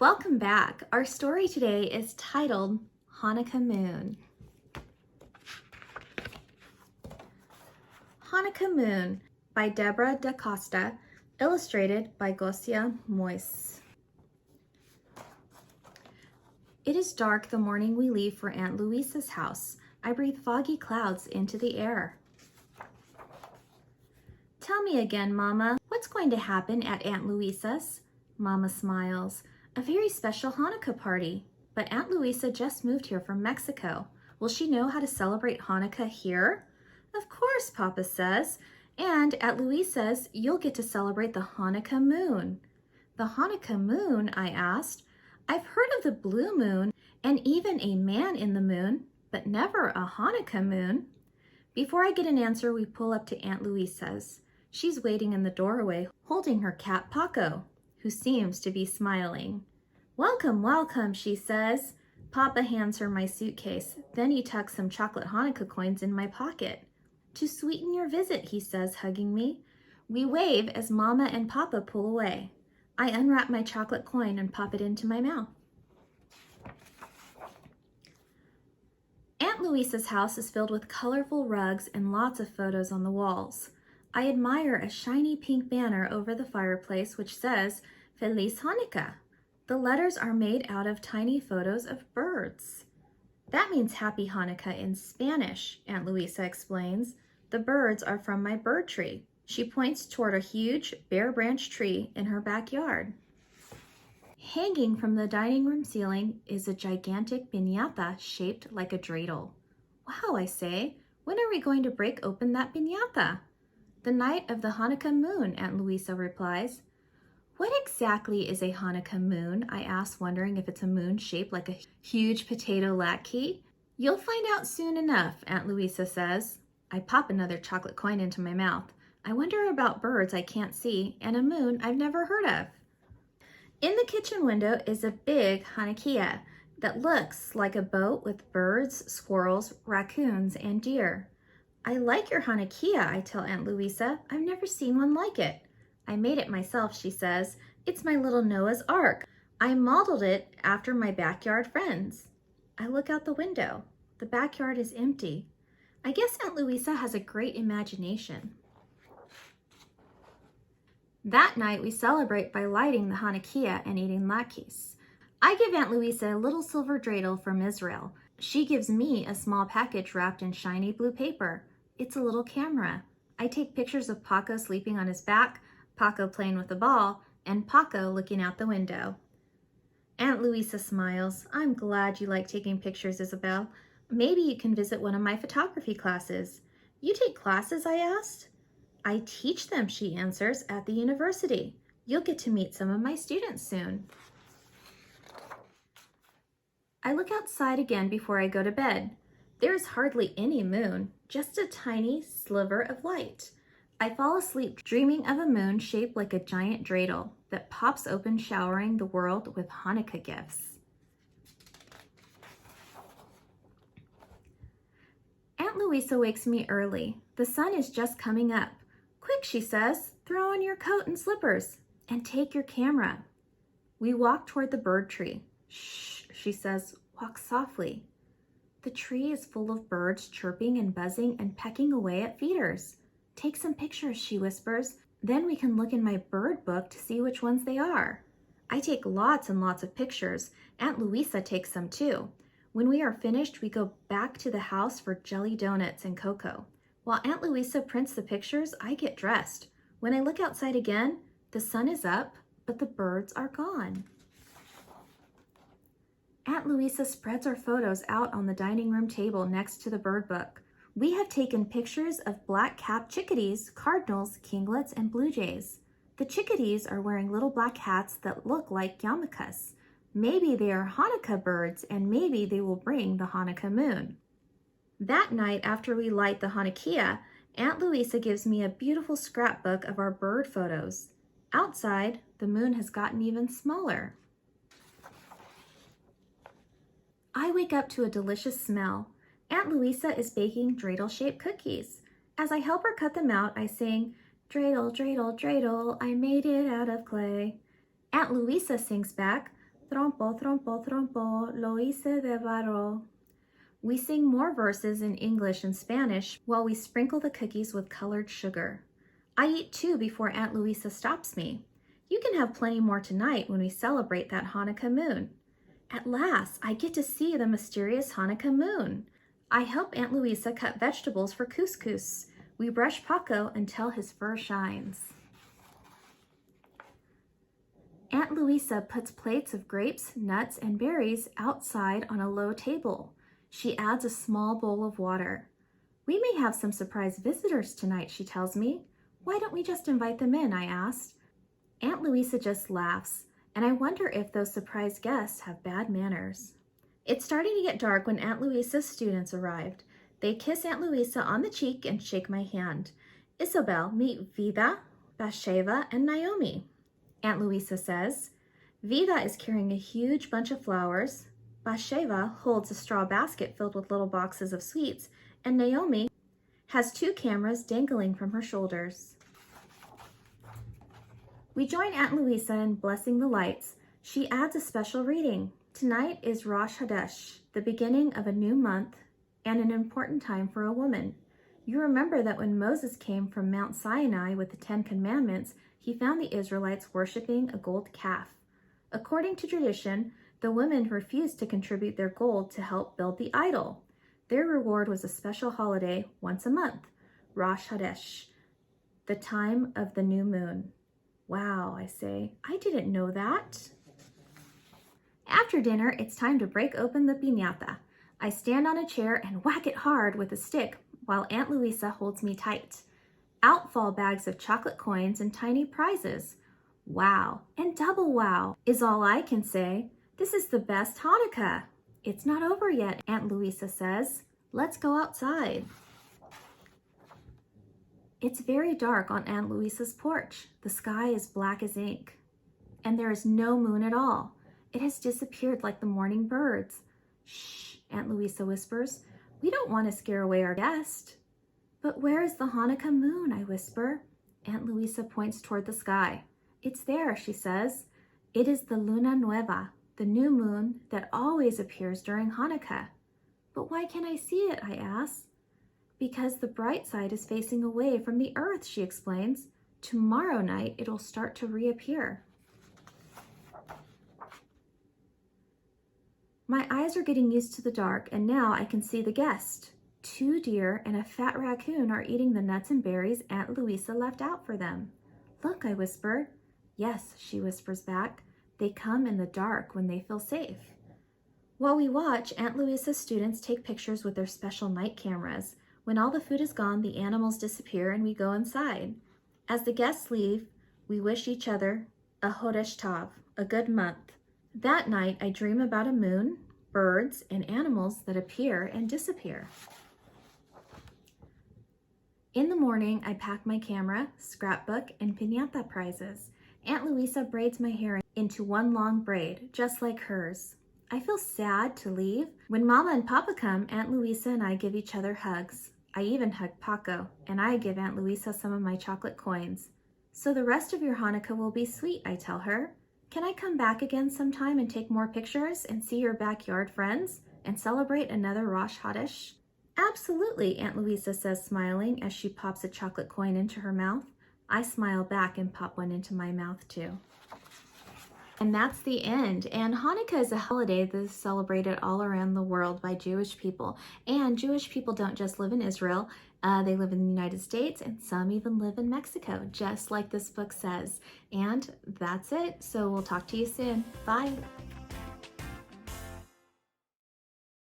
Welcome back. Our story today is titled Hanukkah Moon. Hanukkah Moon by Deborah da Costa, illustrated by Gosia Mois. It is dark the morning we leave for Aunt Luisa's house. I breathe foggy clouds into the air. Tell me again, Mama, what's going to happen at Aunt Luisa's? Mama smiles. A very special Hanukkah party. But Aunt Luisa just moved here from Mexico. Will she know how to celebrate Hanukkah here? Of course, Papa says. And at Luisa's, you'll get to celebrate the Hanukkah moon. The Hanukkah moon, I asked. I've heard of the blue moon and even a man in the moon, but never a Hanukkah moon. Before I get an answer, we pull up to Aunt Luisa's. She's waiting in the doorway, holding her cat Paco, who seems to be smiling. Welcome, welcome, she says. Papa hands her my suitcase. Then he tucks some chocolate Hanukkah coins in my pocket. To sweeten your visit, he says, hugging me. We wave as Mama and Papa pull away. I unwrap my chocolate coin and pop it into my mouth. Aunt Luisa's house is filled with colorful rugs and lots of photos on the walls. I admire a shiny pink banner over the fireplace which says, Feliz Hanukkah. The letters are made out of tiny photos of birds. That means Happy Hanukkah in Spanish, Aunt Luisa explains. The birds are from my bird tree. She points toward a huge bare branch tree in her backyard. Hanging from the dining room ceiling is a gigantic piñata shaped like a dreidel. Wow, I say, when are we going to break open that piñata? The night of the Hanukkah moon, Aunt Luisa replies. What exactly is a Hanukkah moon? I ask, wondering if it's a moon shaped like a huge potato latke. You'll find out soon enough, Aunt Luisa says. I pop another chocolate coin into my mouth. I wonder about birds I can't see and a moon I've never heard of. In the kitchen window is a big Hanukkah that looks like a boat with birds, squirrels, raccoons, and deer. I like your Hanukkah, I tell Aunt Luisa. I've never seen one like it. I made it myself, she says. It's my little Noah's Ark. I modeled it after my backyard friends. I look out the window. The backyard is empty. I guess Aunt Luisa has a great imagination. That night we celebrate by lighting the Hanukkah and eating latkes. I give Aunt Luisa a little silver dreidel from Israel. She gives me a small package wrapped in shiny blue paper. It's a little camera. I take pictures of Paco sleeping on his back, Paco playing with the ball, and Paco looking out the window. Aunt Luisa smiles. I'm glad you like taking pictures, Isabel. Maybe you can visit one of my photography classes. You take classes, I asked. I teach them, she answers, at the university. You'll get to meet some of my students soon. I look outside again before I go to bed. There's hardly any moon, just a tiny sliver of light. I fall asleep dreaming of a moon shaped like a giant dreidel that pops open, showering the world with Hanukkah gifts. Aunt Luisa wakes me early. The sun is just coming up. Quick, she says, throw on your coat and slippers and take your camera. We walk toward the bird tree. Shh, she says, walk softly. The tree is full of birds chirping and buzzing and pecking away at feeders. Take some pictures, she whispers. Then we can look in my bird book to see which ones they are. I take lots and lots of pictures. Aunt Luisa takes some too. When we are finished, we go back to the house for jelly donuts and cocoa. While Aunt Luisa prints the pictures, I get dressed. When I look outside again, the sun is up, but the birds are gone. Aunt Luisa spreads our photos out on the dining room table next to the bird book. We have taken pictures of black-capped chickadees, cardinals, kinglets, and blue jays. The chickadees are wearing little black hats that look like yarmulkes. Maybe they are Hanukkah birds, and maybe they will bring the Hanukkah moon. That night, after we light the Hanukkah, Aunt Luisa gives me a beautiful scrapbook of our bird photos. Outside, the moon has gotten even smaller. I wake up to a delicious smell. Aunt Luisa is baking dreidel-shaped cookies. As I help her cut them out, I sing, dreidel, dreidel, dreidel, I made it out of clay. Aunt Luisa sings back, Trompo, trompo, trompo, lo hice de barro. We sing more verses in English and Spanish while we sprinkle the cookies with colored sugar. I eat two before Aunt Luisa stops me. You can have plenty more tonight when we celebrate that Hanukkah moon. At last, I get to see the mysterious Hanukkah moon. I help Aunt Luisa cut vegetables for couscous. We brush Paco until his fur shines. Aunt Luisa puts plates of grapes, nuts, and berries outside on a low table. She adds a small bowl of water. We may have some surprise visitors tonight, she tells me. Why don't we just invite them in, I asked. Aunt Luisa just laughs, and I wonder if those surprise guests have bad manners. It's starting to get dark when Aunt Luisa's students arrived. They kiss Aunt Luisa on the cheek and shake my hand. Isabel, meet Vida, Bathsheba, and Naomi. Aunt Luisa says. Vida is carrying a huge bunch of flowers. Bathsheba holds a straw basket filled with little boxes of sweets, and Naomi has two cameras dangling from her shoulders. We join Aunt Luisa in blessing the lights. She adds a special reading. Tonight is Rosh Hashanah, the beginning of a new month and an important time for a woman. You remember that when Moses came from Mount Sinai with the 10 Commandments, he found the Israelites worshiping a gold calf. According to tradition, the women refused to contribute their gold to help build the idol. Their reward was a special holiday once a month, Rosh Hashanah, the time of the new moon. Wow, I say, I didn't know that. After dinner, it's time to break open the piñata. I stand on a chair and whack it hard with a stick while Aunt Luisa holds me tight. Out fall bags of chocolate coins and tiny prizes. Wow, and double wow is all I can say. This is the best Hanukkah. It's not over yet, Aunt Luisa says. Let's go outside. It's very dark on Aunt Luisa's porch. The sky is black as ink, and there is no moon at all. It has disappeared like the morning birds. Shh, Aunt Luisa whispers. We don't want to scare away our guest. But where is the Hanukkah moon, I whisper. Aunt Luisa points toward the sky. It's there, she says. It is the Luna Nueva, the new moon that always appears during Hanukkah. But why can't I see it, I ask. Because the bright side is facing away from the earth, she explains. Tomorrow night, it'll start to reappear. My eyes are getting used to the dark, and now I can see the guest. 2 deer and a fat raccoon are eating the nuts and berries Aunt Luisa left out for them. Look, I whisper. Yes, she whispers back. They come in the dark when they feel safe. While we watch, Aunt Luisa's students take pictures with their special night cameras. When all the food is gone, the animals disappear and we go inside. As the guests leave, we wish each other a Chodesh Tov, a good month. That night, I dream about a moon, birds, and animals that appear and disappear. In the morning, I pack my camera, scrapbook, and piñata prizes. Aunt Luisa braids my hair into one long braid, just like hers. I feel sad to leave. When Mama and Papa come, Aunt Luisa and I give each other hugs. I even hug Paco, and I give Aunt Luisa some of my chocolate coins. So the rest of your Hanukkah will be sweet, I tell her. Can I come back again sometime and take more pictures and see your backyard friends and celebrate another Rosh Hashanah? Absolutely, Aunt Luisa says, smiling as she pops a chocolate coin into her mouth. I smile back and pop one into my mouth too. And that's the end. And Hanukkah is a holiday that is celebrated all around the world by Jewish people. And Jewish people don't just live in Israel. They live in the United States, and some even live in Mexico, just like this book says. And that's it. So we'll talk to you soon. Bye.